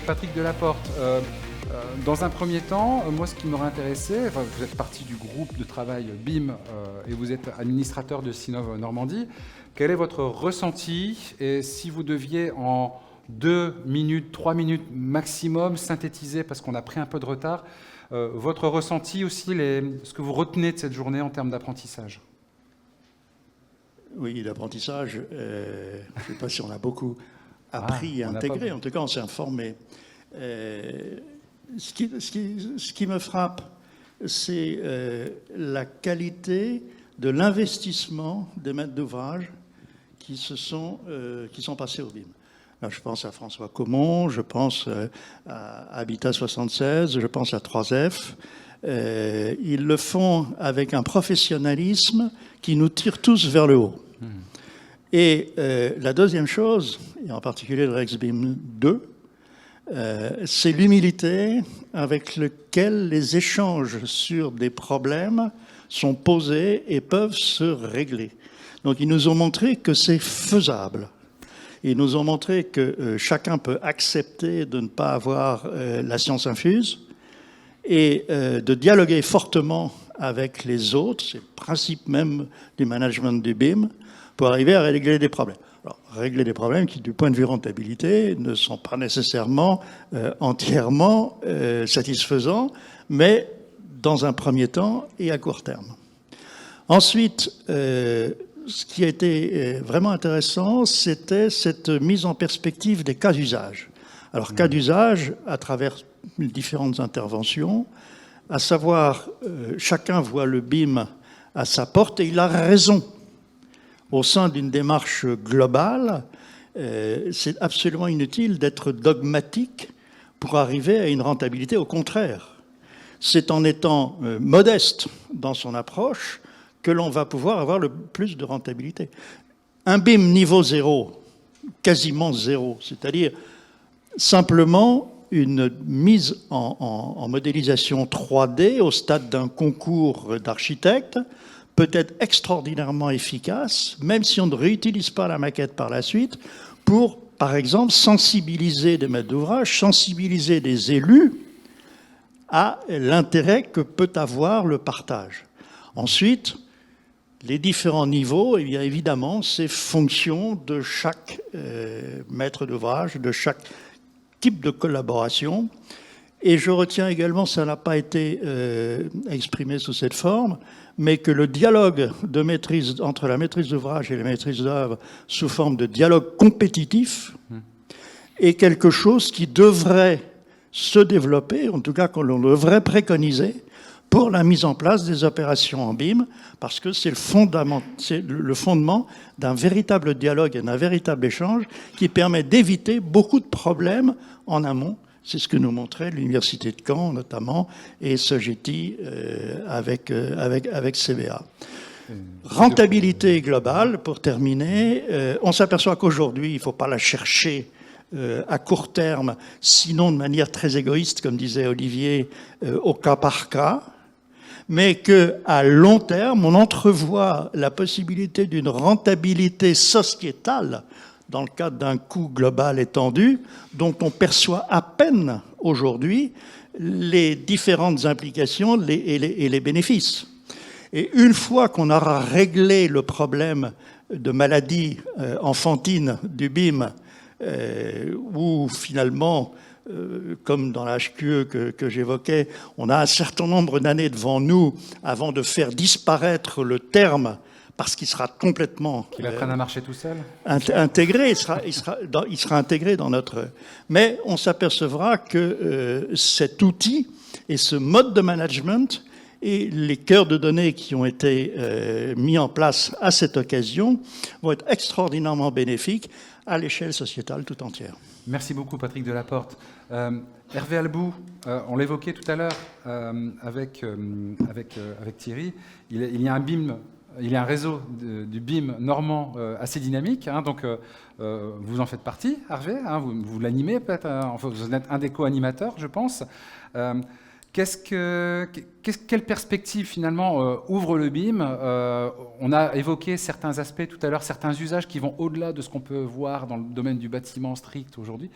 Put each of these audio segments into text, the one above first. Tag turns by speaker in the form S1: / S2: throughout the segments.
S1: Patrick Delaporte. Dans un premier temps, moi, ce qui m'aurait intéressé, vous êtes partie du groupe de travail BIM et vous êtes administrateur de Sinov Normandie. Quel est votre ressenti et si vous deviez en 2 minutes, 3 minutes maximum synthétiser, parce qu'on a pris un peu de retard, votre ressenti aussi, ce que vous retenez de cette journée en termes d'apprentissage?
S2: Oui, l'apprentissage, je ne sais pas si on a beaucoup appris et intégré, en tout cas on s'est informé. Ce qui me frappe, c'est la qualité de l'investissement des maîtres d'ouvrage qui sont passés au BIM. Là, je pense à François Caumont, je pense à Habitat 76, je pense à 3F. Ils le font avec un professionnalisme qui nous tire tous vers le haut. Et la deuxième chose, et en particulier le RexBIM 2, c'est l'humilité avec laquelle les échanges sur des problèmes sont posés et peuvent se régler. Donc ils nous ont montré que c'est faisable. Ils nous ont montré que chacun peut accepter de ne pas avoir la science infuse et de dialoguer fortement avec les autres, c'est le principe même du management du BIM, pour arriver à régler des problèmes. Alors, régler des problèmes qui, du point de vue rentabilité, ne sont pas nécessairement entièrement satisfaisants, mais dans un premier temps et à court terme. Ensuite, ce qui a été vraiment intéressant, c'était cette mise en perspective des cas d'usage. Alors, cas d'usage, à travers différentes interventions, à savoir, chacun voit le BIM à sa porte, et il a raison. Au sein d'une démarche globale, c'est absolument inutile d'être dogmatique pour arriver à une rentabilité. Au contraire, c'est en étant modeste dans son approche que l'on va pouvoir avoir le plus de rentabilité. Un BIM niveau 0, quasiment 0, c'est-à-dire simplement une mise en modélisation 3D au stade d'un concours d'architecte, peut être extraordinairement efficace, même si on ne réutilise pas la maquette par la suite, pour, par exemple, sensibiliser des maîtres d'ouvrage, sensibiliser des élus à l'intérêt que peut avoir le partage. Ensuite, les différents niveaux, eh bien, évidemment, c'est fonction de chaque maître d'ouvrage, de chaque type de collaboration. Et je retiens également, ça n'a pas été exprimé sous cette forme, mais que le dialogue de maîtrise entre la maîtrise d'ouvrage et la maîtrise d'œuvre sous forme de dialogue compétitif est quelque chose qui devrait se développer, en tout cas qu'on devrait préconiser pour la mise en place des opérations en BIM, parce que c'est le fondement d'un véritable dialogue et d'un véritable échange qui permet d'éviter beaucoup de problèmes en amont. C'est ce que nous montrait l'Université de Caen, notamment, et Sogeti avec CBA. Rentabilité globale, pour terminer, on s'aperçoit qu'aujourd'hui, il ne faut pas la chercher à court terme, sinon de manière très égoïste, comme disait Olivier, au cas par cas, mais qu'à long terme, on entrevoit la possibilité d'une rentabilité sociétale dans le cadre d'un coût global étendu, dont on perçoit à peine aujourd'hui les différentes implications et les bénéfices. Et une fois qu'on aura réglé le problème de maladie enfantine du BIM, où finalement, comme dans la HQE que j'évoquais, on a un certain nombre d'années devant nous avant de faire disparaître le terme, parce qu'il sera complètement
S1: qu'il apprenne à marcher tout seul,
S2: intégré, il sera intégré dans notre... Mais on s'apercevra que cet outil et ce mode de management et les cœurs de données qui ont été mis en place à cette occasion vont être extraordinairement bénéfiques à l'échelle sociétale tout entière.
S1: Merci beaucoup Patrick Delaporte. Hervé Albou, on l'évoquait tout à l'heure avec Thierry, il y a un BIM... Il y a un réseau du BIM normand assez dynamique, hein, donc vous en faites partie, Hervé, hein, vous l'animez peut-être, enfin, vous êtes un des co-animateurs, je pense. Quelle perspective finalement ouvre le BIM? On a évoqué certains aspects tout à l'heure, certains usages qui vont au-delà de ce qu'on peut voir dans le domaine du bâtiment strict aujourd'hui.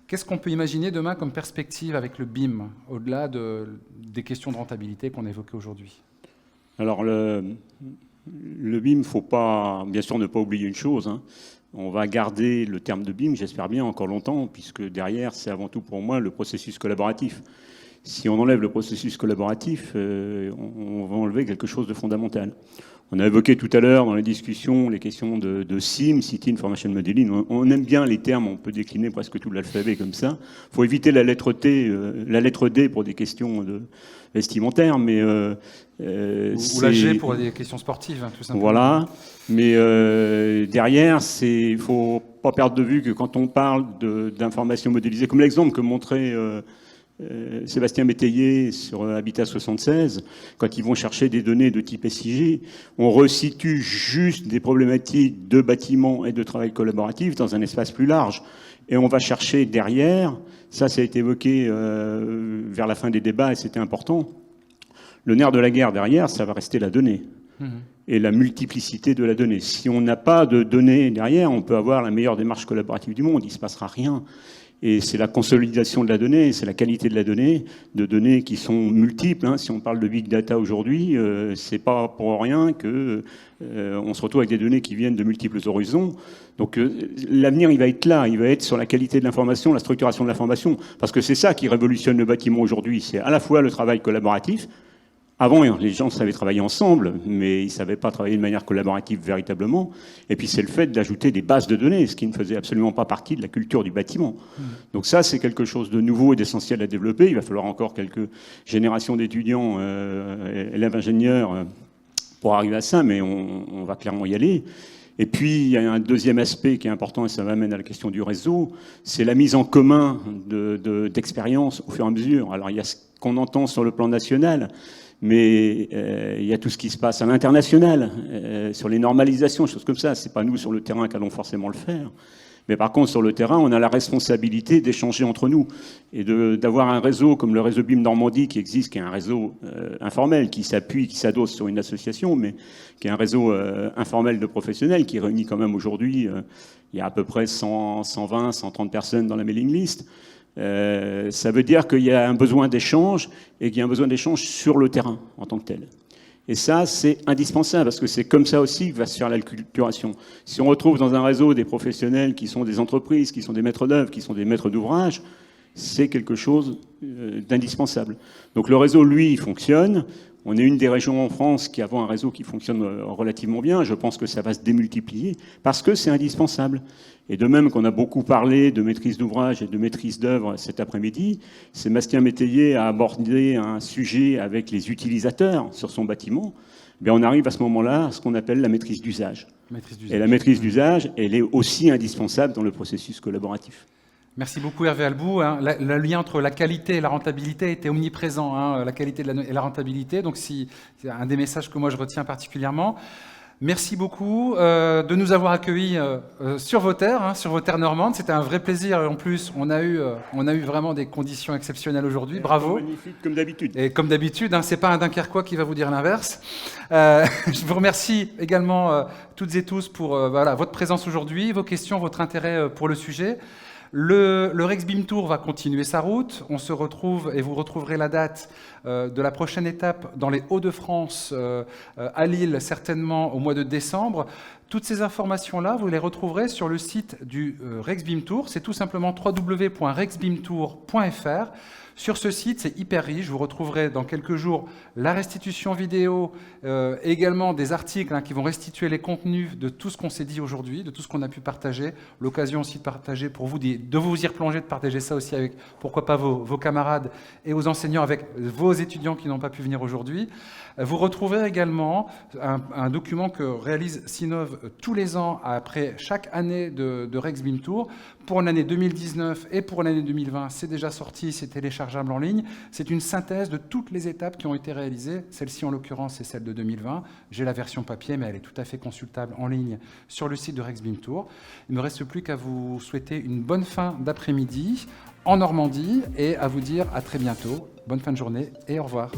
S1: Qu'est-ce qu'on peut imaginer demain comme perspective avec le BIM, au-delà des questions de rentabilité qu'on évoquait aujourd'hui?
S3: Alors, le BIM, il ne faut pas, bien sûr, ne pas oublier une chose. On va garder le terme de BIM, j'espère bien, encore longtemps, puisque derrière, c'est avant tout pour moi le processus collaboratif. Si on enlève le processus collaboratif, on va enlever quelque chose de fondamental. On a évoqué tout à l'heure dans la discussion les questions de SIM, City Information Modeling. On aime bien les termes, on peut décliner presque tout l'alphabet comme ça. Il faut éviter la lettre D pour des questions vestimentaires, mais
S1: ou la G pour des questions sportives, tout simplement.
S3: Voilà, mais derrière, il ne faut pas perdre de vue que quand on parle d'informations modélisées, comme l'exemple que montrait Sébastien Métayer sur Habitat 76, quand ils vont chercher des données de type SIG, on resitue juste des problématiques de bâtiments et de travail collaboratif dans un espace plus large. Et on va chercher derrière, ça a été évoqué vers la fin des débats et c'était important, le nerf de la guerre derrière, ça va rester la donnée. Et la multiplicité de la donnée. Si on n'a pas de données derrière, on peut avoir la meilleure démarche collaborative du monde, il ne se passera rien. Et c'est la consolidation de la donnée, c'est la qualité de la donnée, de données qui sont multiples. Si on parle de big data aujourd'hui, c'est pas pour rien que on se retrouve avec des données qui viennent de multiples horizons. Donc l'avenir, il va être là, il va être sur la qualité de l'information, la structuration de l'information, parce que c'est ça qui révolutionne le bâtiment aujourd'hui. C'est à la fois le travail collaboratif. Avant, les gens savaient travailler ensemble, mais ils ne savaient pas travailler de manière collaborative véritablement. Et puis, c'est le fait d'ajouter des bases de données, ce qui ne faisait absolument pas partie de la culture du bâtiment. Donc ça, c'est quelque chose de nouveau et d'essentiel à développer. Il va falloir encore quelques générations d'étudiants, élèves ingénieurs, pour arriver à ça, mais on va clairement y aller. Et puis, il y a un deuxième aspect qui est important, et ça m'amène à la question du réseau, c'est la mise en commun d'expériences au fur et à mesure. Alors, il y a ce qu'on entend sur le plan national, mais il y a tout ce qui se passe à l'international, sur les normalisations, choses comme ça. C'est pas nous sur le terrain qu'allons forcément le faire. Mais par contre, sur le terrain, on a la responsabilité d'échanger entre nous et d'avoir un réseau comme le réseau BIM Normandie qui existe, qui est un réseau informel, qui s'appuie, qui s'adosse sur une association, mais qui est un réseau informel de professionnels qui réunit quand même aujourd'hui, il y a à peu près 120, 130 personnes dans la mailing list. Ça veut dire qu'il y a un besoin d'échange et qu'il y a un besoin d'échange sur le terrain en tant que tel. Et ça, c'est indispensable parce que c'est comme ça aussi que va se faire l'acculturation. Si on retrouve dans un réseau des professionnels qui sont des entreprises, qui sont des maîtres d'œuvre, qui sont des maîtres d'ouvrage, c'est quelque chose d'indispensable. Donc le réseau, lui, il fonctionne. On est une des régions en France qui avons un réseau qui fonctionne relativement bien. Je pense que ça va se démultiplier parce que c'est indispensable. Et de même qu'on a beaucoup parlé de maîtrise d'ouvrage et de maîtrise d'œuvre cet après-midi, Sébastien Métayer a abordé un sujet avec les utilisateurs sur son bâtiment. Bien, on arrive à ce moment-là à ce qu'on appelle la maîtrise d'usage. Et la maîtrise d'usage, elle est aussi indispensable dans le processus collaboratif.
S1: Merci beaucoup Hervé Albou. Le lien entre la qualité et la rentabilité était omniprésent, la qualité et la rentabilité. Donc c'est un des messages que moi je retiens particulièrement. Merci beaucoup de nous avoir accueillis sur vos terres normandes. C'était un vrai plaisir. En plus, on a eu vraiment des conditions exceptionnelles aujourd'hui. Bravo.
S3: Magnifique, comme d'habitude.
S1: Et comme d'habitude, c'est pas un Dunkerquois qui va vous dire l'inverse. Je vous remercie également toutes et tous pour votre présence aujourd'hui, vos questions, votre intérêt pour le sujet. Le RexBIM Tour va continuer sa route. On se retrouve et vous retrouverez la date de la prochaine étape dans les Hauts-de-France, à Lille, certainement au mois de décembre. Toutes ces informations-là, vous les retrouverez sur le site du RexBIM Tour. C'est tout simplement www.rexbimtour.fr. Sur ce site, c'est hyper riche. Vous retrouverez dans quelques jours la restitution vidéo, également des articles qui vont restituer les contenus de tout ce qu'on s'est dit aujourd'hui, de tout ce qu'on a pu partager. L'occasion aussi de partager pour vous, de vous y replonger, de partager ça aussi avec, pourquoi pas, vos camarades et aux enseignants, avec vos étudiants qui n'ont pas pu venir aujourd'hui. Vous retrouverez également un document que réalise Sinov tous les ans après chaque année de RexBIM Tour. Pour l'année 2019 et pour l'année 2020, c'est déjà sorti, c'est téléchargeable en ligne. C'est une synthèse de toutes les étapes qui ont été réalisées. Celle-ci, en l'occurrence, c'est celle de 2020. J'ai la version papier, mais elle est tout à fait consultable en ligne sur le site de RexBIM Tour. Il ne me reste plus qu'à vous souhaiter une bonne fin d'après-midi en Normandie et à vous dire à très bientôt. Bonne fin de journée et au revoir.